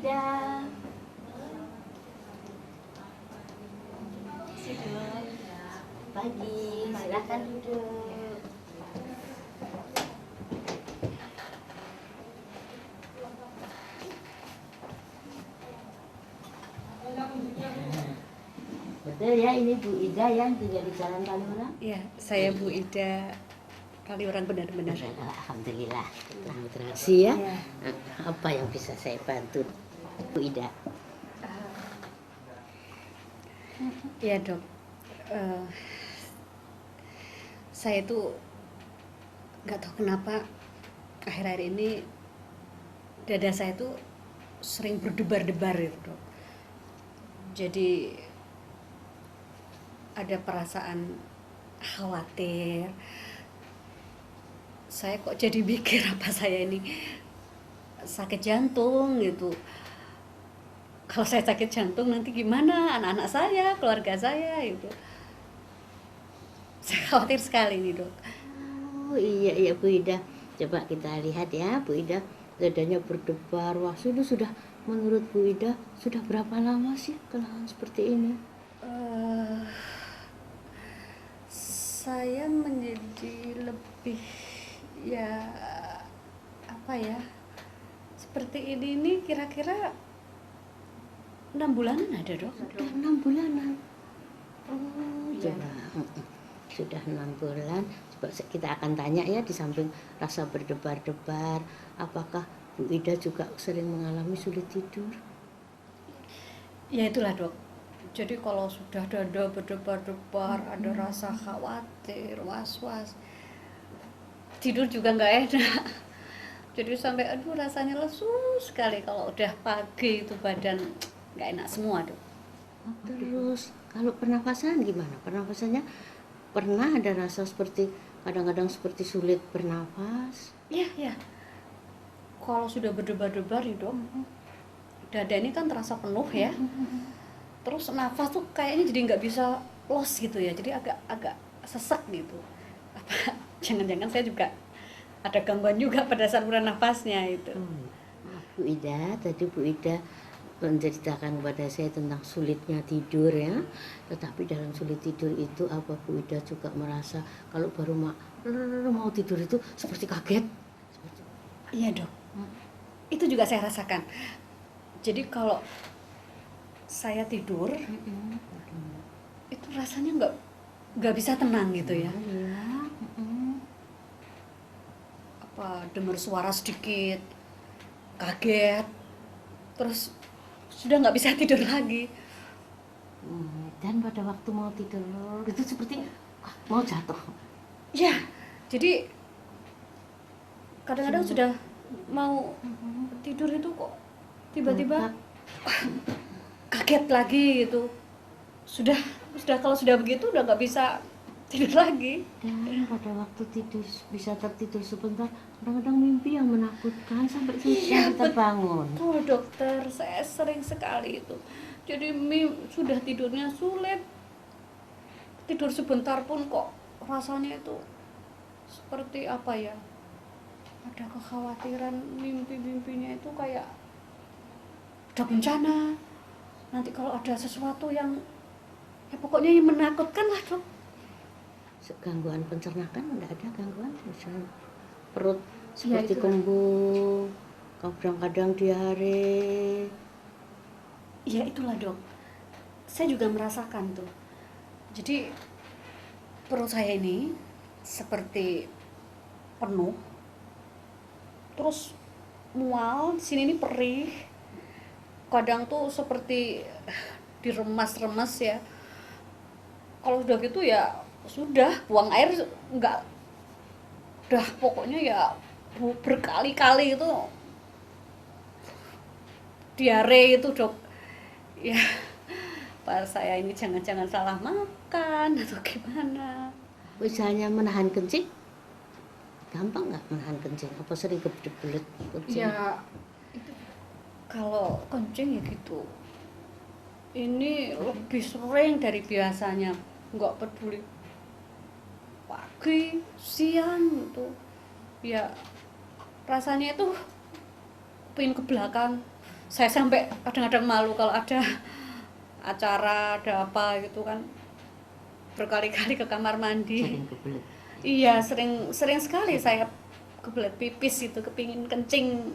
Ida. Duduk. Pagi, silakan duduk. Betul ya, ini Bu Ida yang tinggal di Jalan Kaliurang? Ya, saya Bu Ida Kaliurang benar-benar. Alhamdulillah. Terima kasih ya. Ya. Apa yang bisa saya bantu, Bu Ida? Ya dok, saya tuh nggak tahu kenapa akhir-akhir ini dada saya tuh sering berdebar-debar gitu dok. Jadi ada perasaan khawatir. Saya kok jadi mikir apa saya ini sakit jantung gitu. Kalau saya sakit jantung nanti gimana anak-anak saya, keluarga saya itu. Saya khawatir sekali nih dok. Oh iya Bu Ida. Coba kita lihat ya Bu Ida. Dadanya berdebar. Wah, sudah menurut Bu Ida sudah berapa lama sih keluhan seperti ini? Saya menjadi lebih ya apa ya seperti ini nih kira-kira 6 bulanan ada dok. Sudah 6 bulanan. Oh Iya. coba. Sudah 6 bulan. Coba kita akan tanya ya, di samping rasa berdebar-debar, apakah Bu Ida juga sering mengalami sulit tidur? Ya itulah dok. Jadi kalau sudah dada berdebar-debar, ada rasa khawatir, was-was, tidur juga nggak enak. Jadi sampai aduh rasanya lesu sekali kalau udah pagi itu badan nggak enak semua dok. Terus kalau pernafasan gimana? Pernafasannya pernah ada rasa seperti kadang-kadang seperti sulit bernafas? Ya. Kalau sudah berdebar-debar nih dok, dada ini kan terasa penuh ya. Terus nafas tuh kayaknya jadi nggak bisa los gitu ya. Jadi agak sesek gitu. Apa jangan-jangan saya juga ada gangguan juga pada saluran nafasnya itu. Maaf Bu Ida, tadi Bu Ida menceritakan kepada saya tentang sulitnya tidur ya. Tetapi dalam sulit tidur itu apa Bu Ida juga merasa kalau baru mau tidur itu seperti kaget? Iya dok, itu juga saya rasakan. Jadi kalau saya tidur itu rasanya nggak bisa tenang gitu ya. Iya. Apa dengar suara sedikit, kaget, terus sudah nggak bisa tidur lagi. Dan pada waktu mau tidur itu seperti mau jatuh. Ya, jadi kadang-kadang sudah mau tidur itu kok tiba-tiba kaget lagi gitu. Sudah kalau sudah begitu udah nggak bisa tidur lagi. Dan pada waktu tidur bisa tertidur sebentar, kadang-kadang mimpi yang menakutkan sampai susah kita bangun. Betul dokter, saya sering sekali itu. Jadi sudah tidurnya sulit, tidur sebentar pun kok rasanya itu seperti apa ya, ada kekhawatiran mimpi-mimpinya itu kayak ada bencana. Nanti kalau ada sesuatu yang ya pokoknya yang menakutkan lah dok. Gangguan pencernakan enggak ada gangguan, misalnya perut Ya, seperti itulah. kembung, kadang-kadang diare. Ya itulah dok, saya juga merasakan tuh. Jadi perut saya ini seperti penuh, terus mual, sini ini perih, kadang tuh seperti diremas-remas ya. Kalau udah gitu ya sudah buang air nggak, udah pokoknya ya berkali-kali itu diare itu dok. Ya pas saya ini jangan-jangan salah makan atau gimana. Misalnya menahan kencing, gampang nggak menahan kencing? Apa sering kebelet kencing? Ya itu kalau kencing ya gitu, ini lebih sering dari biasanya, nggak peduli pagi siang gitu ya, rasanya itu pengen ke belakang Saya sampai kadang-kadang malu kalau ada acara, ada apa gitu kan, berkali-kali ke kamar mandi. Sering kebelet. Iya, sering sekali saya kebelet pipis itu, kepingin kencing.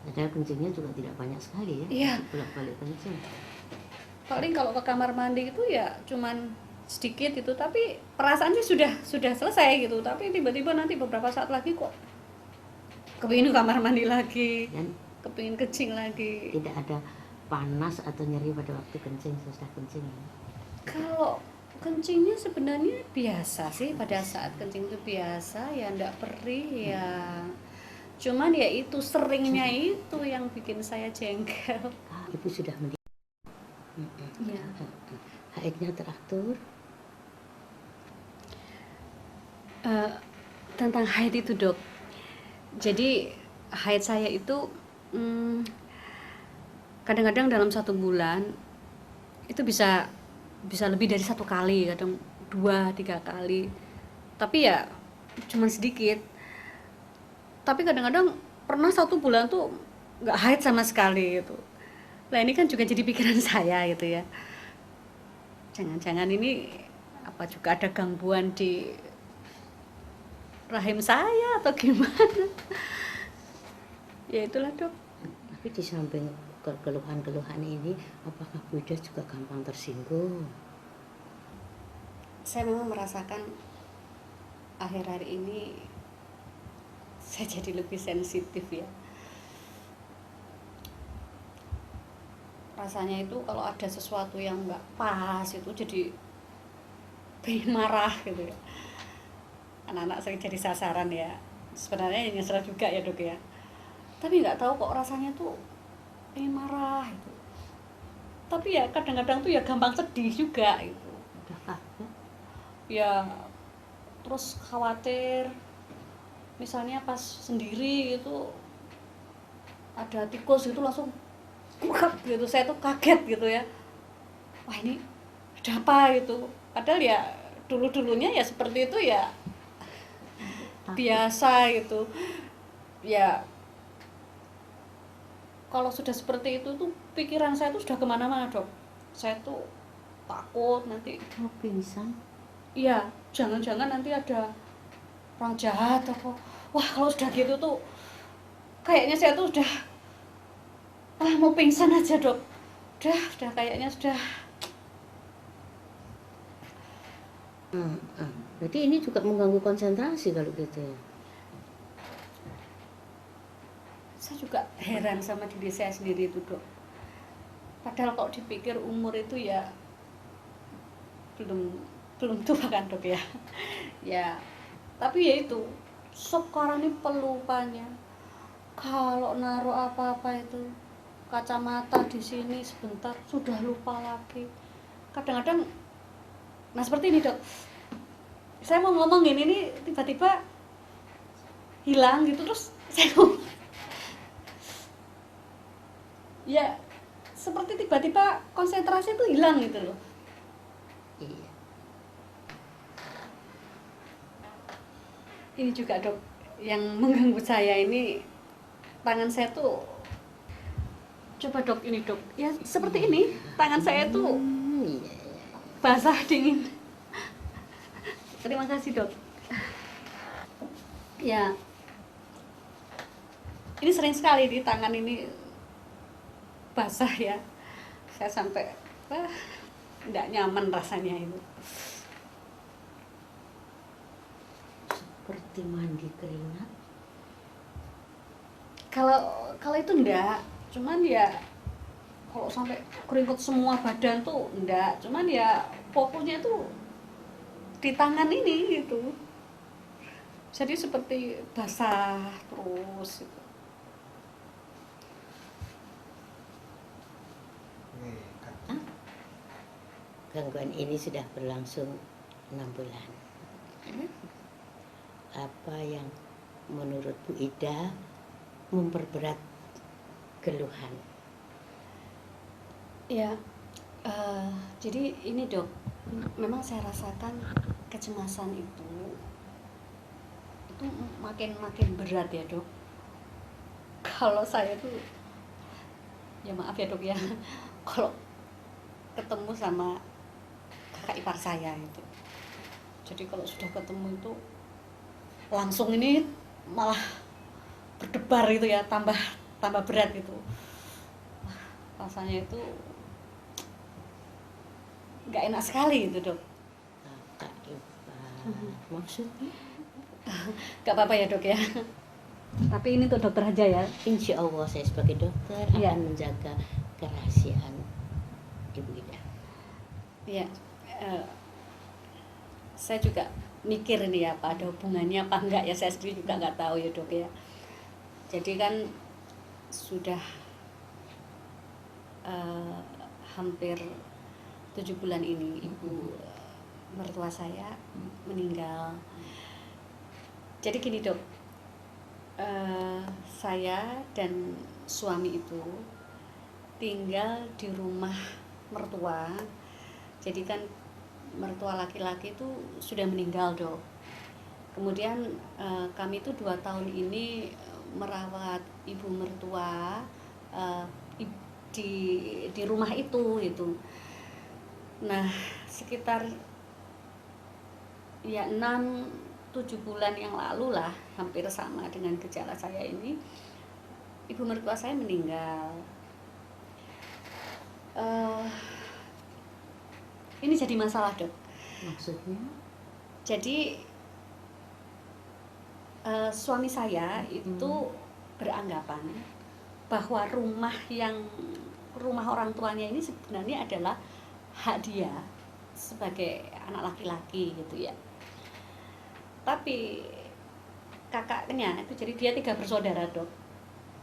Padahal kencingnya juga tidak banyak sekali ya. Iya. Bolak-balik kencing. Paling kalau ke kamar mandi itu ya cuman sedikit itu, tapi perasaan sih sudah selesai gitu, tapi tiba-tiba nanti beberapa saat lagi kok kepingin ke kamar mandi lagi, Dan kepingin kencing lagi. tidak ada panas atau nyeri pada waktu kencing, sesudah kencing. Kalau kencingnya sebenarnya biasa sih, pada saat kencing itu biasa ya, ndak perih ya. Cuman ya itu seringnya itu yang bikin saya jengkel. Ibu sudah menikah. Ya. Haidnya teratur. Tentang haid itu dok, jadi haid saya itu kadang-kadang dalam 1 bulan itu bisa lebih dari 1 kali, kadang 2-3 kali, tapi ya cuman sedikit. Tapi kadang-kadang pernah 1 bulan tuh nggak haid sama sekali gitu. Nah ini kan juga jadi pikiran saya gitu ya, jangan-jangan ini apa juga ada gangguan di rahim saya atau gimana. Ya itulah dok. Tapi di samping keluhan-keluhan ini, apakah Bu Ida juga gampang tersinggung? Saya memang merasakan akhir-akhir ini saya jadi lebih sensitif ya. Rasanya itu kalau ada sesuatu yang nggak pas itu jadi pengen marah gitu ya. Anak-anak sering jadi sasaran ya, sebenarnya nyesel juga ya dok ya, tapi nggak tahu kok rasanya tuh pengen marah gitu. Tapi ya kadang-kadang tuh ya gampang sedih juga gitu ya, terus khawatir misalnya pas sendiri itu ada tikus itu langsung kukap gitu, saya tuh kaget gitu ya, wah ini ada apa gitu. Padahal ya dulu-dulunya ya seperti itu ya, biasa gitu ya. Kalau sudah seperti itu tuh pikiran saya tuh sudah kemana-mana dok. Saya tuh takut nanti pingsan. iya, jangan-jangan nanti ada orang jahat atau wah, kalau sudah gitu tuh kayaknya saya tuh udah mau pingsan aja dok. Udah kayaknya sudah. Berarti ini juga mengganggu konsentrasi kalau gitu ya. Saya juga heran sama diri saya sendiri itu dok. Padahal kalau dipikir umur itu ya belum tua kan dok ya. Ya, tapi ya itu sekarang ini pelupannya. Kalau naruh apa-apa itu kacamata di sini sebentar sudah lupa lagi. Kadang-kadang, nah seperti ini dok. Saya mau ngomongin ini tiba-tiba hilang gitu, terus saya ngomong. Ya seperti tiba-tiba konsentrasi itu hilang gitu loh. Iya. Ini juga dok yang mengganggu saya ini, tangan saya tuh, coba dok ini dok ya seperti ini, tangan saya tuh Iya. basah dingin. Terima kasih dok. Ya ini sering sekali di tangan ini basah ya, saya sampai tidak nyaman rasanya itu. Seperti mandi keringat. Kalau itu enggak, cuman ya kalau sampai keringat semua badan tuh enggak, cuman ya fokusnya tuh di tangan ini gitu. Jadi seperti basah terus gitu. Gangguan ini sudah berlangsung 6 bulan. Apa yang menurut Bu Ida memperberat keluhan? Ya, jadi ini dok, memang saya rasakan kecemasan itu makin berat ya dok. Kalau saya tuh Ya maaf ya dok ya, kalau ketemu sama kakak ipar saya itu, jadi kalau sudah ketemu itu langsung ini malah berdebar gitu ya, tambah tambah berat gitu. Rasanya itu nggak enak sekali gitu dok. Kakak ipar maksudnya? Nggak apa-apa ya dok ya, tapi ini untuk dokter aja ya. Insya Allah saya sebagai dokter Iya. akan menjaga kerahasiaan Ibu Ida. Iya, eh, saya juga mikir ini ya, apa ada hubungannya apa enggak ya, saya sendiri juga nggak tahu ya dok ya. Jadi kan sudah eh, hampir 7 bulan ini ibu mertua saya meninggal. Jadi gini dok, saya dan suami itu tinggal di rumah mertua. Jadi kan mertua laki-laki itu sudah meninggal dok. Kemudian kami itu 2 tahun ini merawat ibu mertua eh, di rumah itu gitu. Nah sekitar ya 6-7 bulan yang lalu lah, hampir sama dengan gejala saya ini, ibu mertua saya meninggal. Eh, ini jadi masalah dok. Maksudnya? Jadi suami saya itu beranggapan bahwa rumah orang tuanya ini sebenarnya adalah hak dia sebagai anak laki-laki gitu ya. Tapi kakaknya itu, jadi dia 3 bersaudara dok.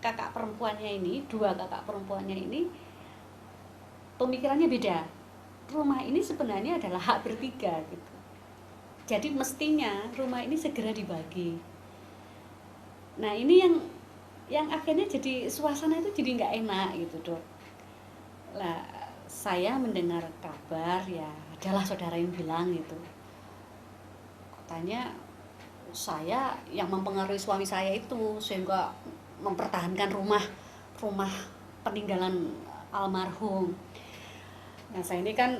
Kakak perempuannya ini, 2 kakak perempuannya ini pemikirannya beda. Rumah ini sebenarnya adalah hak bertiga gitu. Jadi mestinya rumah ini segera dibagi. Nah ini yang akhirnya jadi suasana itu jadi nggak enak gitu dok. Lah saya mendengar kabar ya, adalah saudara yang bilang gitu, katanya saya yang mempengaruhi suami saya itu sehingga mempertahankan rumah peninggalan almarhum. Nah saya ini kan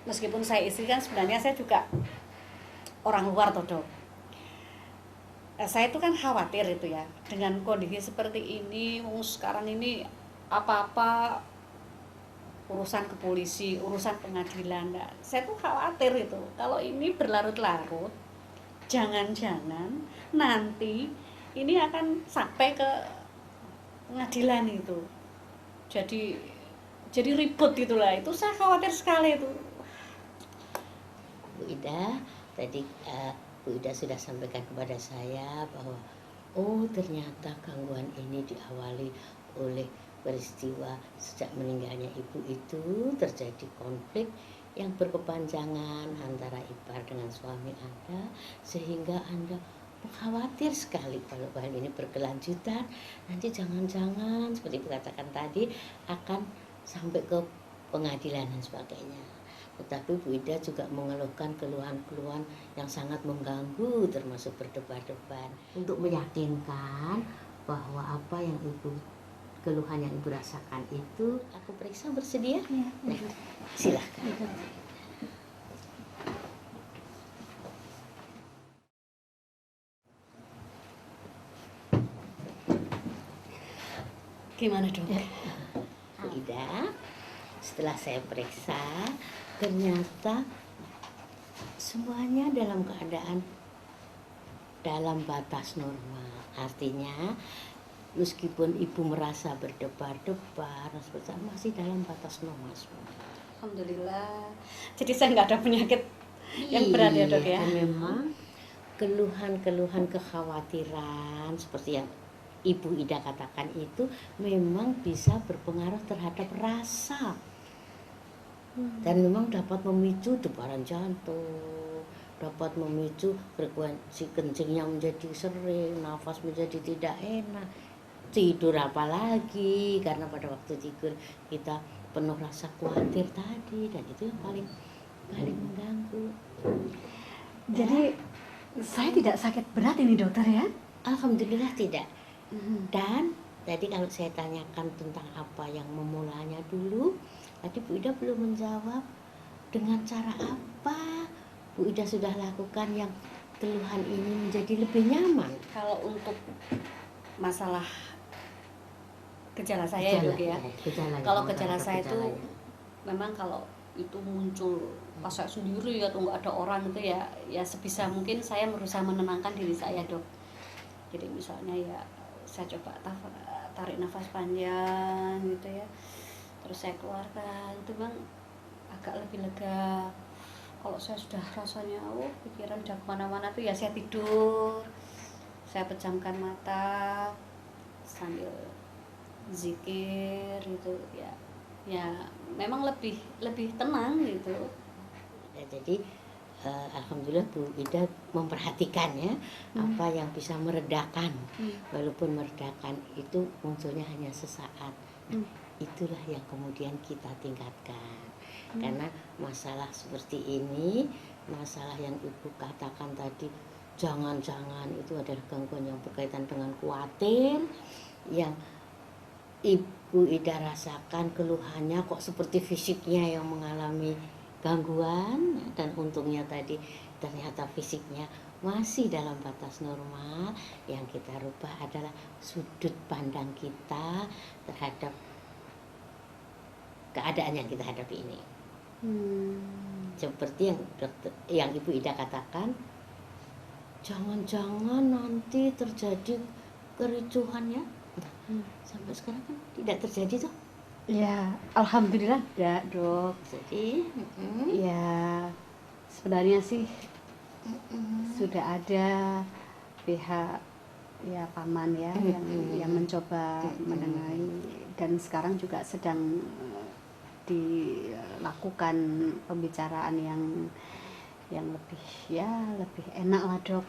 meskipun saya istri kan sebenarnya saya juga orang luar toh dok. Saya itu kan khawatir itu ya, dengan kondisi seperti ini, sekarang ini apa-apa urusan ke polisi, urusan pengadilan. Nah, saya tuh khawatir itu kalau ini berlarut-larut, jangan-jangan nanti ini akan sampai ke pengadilan itu. Jadi ribut gitulah. Itu saya khawatir sekali itu. Bu Ida, tadi Bu Ida sudah sampaikan kepada saya bahwa oh ternyata gangguan ini diawali oleh peristiwa sejak meninggalnya ibu itu terjadi konflik yang berkepanjangan antara ipar dengan suami Anda, sehingga Anda khawatir sekali kalau hal ini berkelanjutan, nanti jangan-jangan seperti Ibu katakan tadi akan sampai ke pengadilan dan sebagainya. Tetapi Bu Ida juga mengeluhkan keluhan-keluhan yang sangat mengganggu, termasuk berdebar-debar. Untuk meyakinkan bahwa apa yang Ibu, keluhan yang Ibu rasakan itu, aku periksa, bersedia? Ya, Nah, silahkan. Gimana dok? Bu Ida, setelah saya periksa, ternyata semuanya dalam keadaan dalam batas normal. Artinya meskipun ibu merasa berdebar-debar, masih dalam batas normal semua. Alhamdulillah. Jadi saya nggak ada penyakit yang berat ya dok ya. Dan memang keluhan-keluhan kekhawatiran seperti yang Ibu Ida katakan itu memang bisa berpengaruh terhadap rasa. Dan memang dapat memicu debaran jantung, dapat memicu frekuensi kencingnya menjadi sering, nafas menjadi tidak enak, tidur apalagi, karena pada waktu tidur kita penuh rasa khawatir tadi, dan itu yang paling mengganggu. Jadi saya tidak sakit berat ini dokter ya? Alhamdulillah tidak. Dan tadi kalau saya tanyakan tentang apa yang memulanya dulu, tadi Bu Ida belum menjawab dengan cara apa Bu Ida sudah lakukan yang keluhan ini menjadi lebih nyaman. Kalau untuk masalah gejala saya ya dok ya, kalau gejala saya itu memang kalau itu muncul pas saya sendiri atau nggak ada orang itu ya sebisa mungkin saya berusaha menenangkan diri saya dok. Jadi misalnya ya saya coba tarik nafas panjang gitu ya, terus saya keluarkan, itu memang agak lebih lega. Kalau saya sudah rasanya pikiran udah kemana-mana tuh ya saya tidur, saya pejamkan mata sambil zikir gitu ya memang lebih tenang gitu. Ya, jadi alhamdulillah Bu Ida memperhatikan ya apa yang bisa meredakan, walaupun meredakan itu munculnya hanya sesaat. Itulah yang kemudian kita tingkatkan, karena masalah seperti ini, masalah yang Ibu katakan tadi, jangan-jangan itu adalah gangguan yang berkaitan dengan khawatir, yang Ibu Ida rasakan keluhannya kok seperti fisiknya yang mengalami gangguan, dan untungnya tadi ternyata fisiknya masih dalam batas normal. Yang kita rubah adalah sudut pandang kita terhadap keadaan yang kita hadapi ini. Seperti yang Ibu Ida katakan, jangan-jangan nanti terjadi kericuhan ya. Sampai sekarang kan tidak terjadi tuh. Ya alhamdulillah enggak dok. Jadi ya sebenarnya sih sudah ada pihak ya paman ya yang mencoba menengahi, dan sekarang juga sedang dilakukan pembicaraan yang lebih enak lah dok.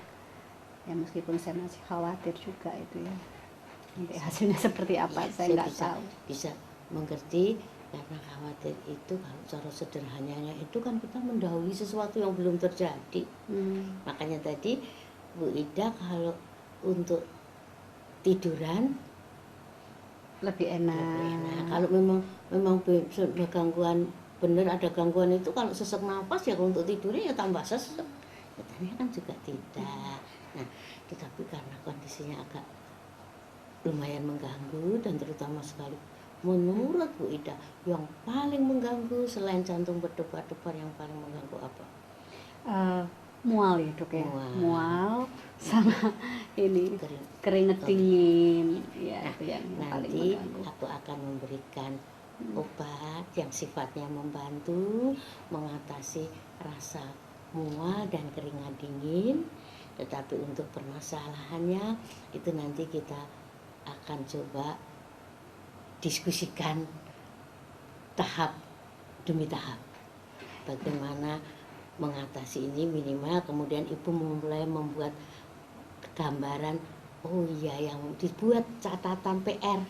Ya meskipun saya masih khawatir juga itu ya. Nanti hasilnya seperti apa ya, saya nggak tahu. Bisa mengerti, karena khawatir itu kalau cara sederhananya itu kan kita mendahului sesuatu yang belum terjadi. Makanya tadi Bu Ida kalau untuk tiduran lebih enak. Kalau memang gangguan, benar ada gangguan itu, kalau sesak nafas ya untuk tidurnya ya tambah sesak. Katanya kan juga tidak. Nah, tetapi karena kondisinya agak lumayan mengganggu, dan terutama sekali menurut Bu Ida yang paling mengganggu selain jantung berdebar-debar, yang paling mengganggu apa? Mual ya dok ya, mual sama ini keringet dingin ya, itu yang paling nanti mengganggu. aku akan memberikan obat yang sifatnya membantu mengatasi rasa mual dan keringat dingin. Tetapi untuk permasalahannya itu nanti kita akan coba diskusikan tahap demi tahap, bagaimana mengatasi ini. Minimal kemudian Ibu mulai membuat gambaran, oh iya, yang dibuat catatan PR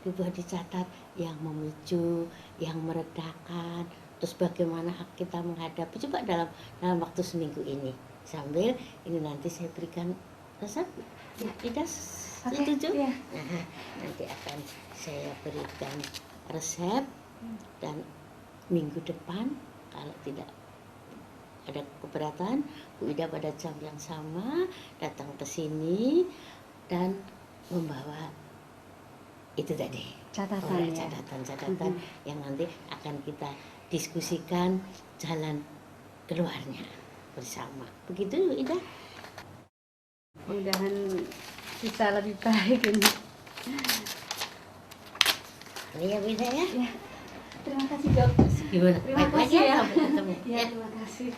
dibuat, dicatat yang memicu, yang meredakan, terus bagaimana kita menghadapi, coba dalam waktu seminggu ini. Sambil ini nanti saya berikan resep. Ya, Ida setuju? Ya. Nah, nanti akan saya berikan resep, dan minggu depan kalau tidak ada keberatan, Bu Ida pada jam yang sama datang ke sini dan membawa itu tadi catatan yang nanti akan kita diskusikan jalan keluarnya bersama. Begitu Bu Ida. Mudahan bisa lebih baik ini. Ini ya Bu Ida ya. Terima kasih dok. Gimana? Terima kasih ya. Sampai ketemu. Ya, terima kasih.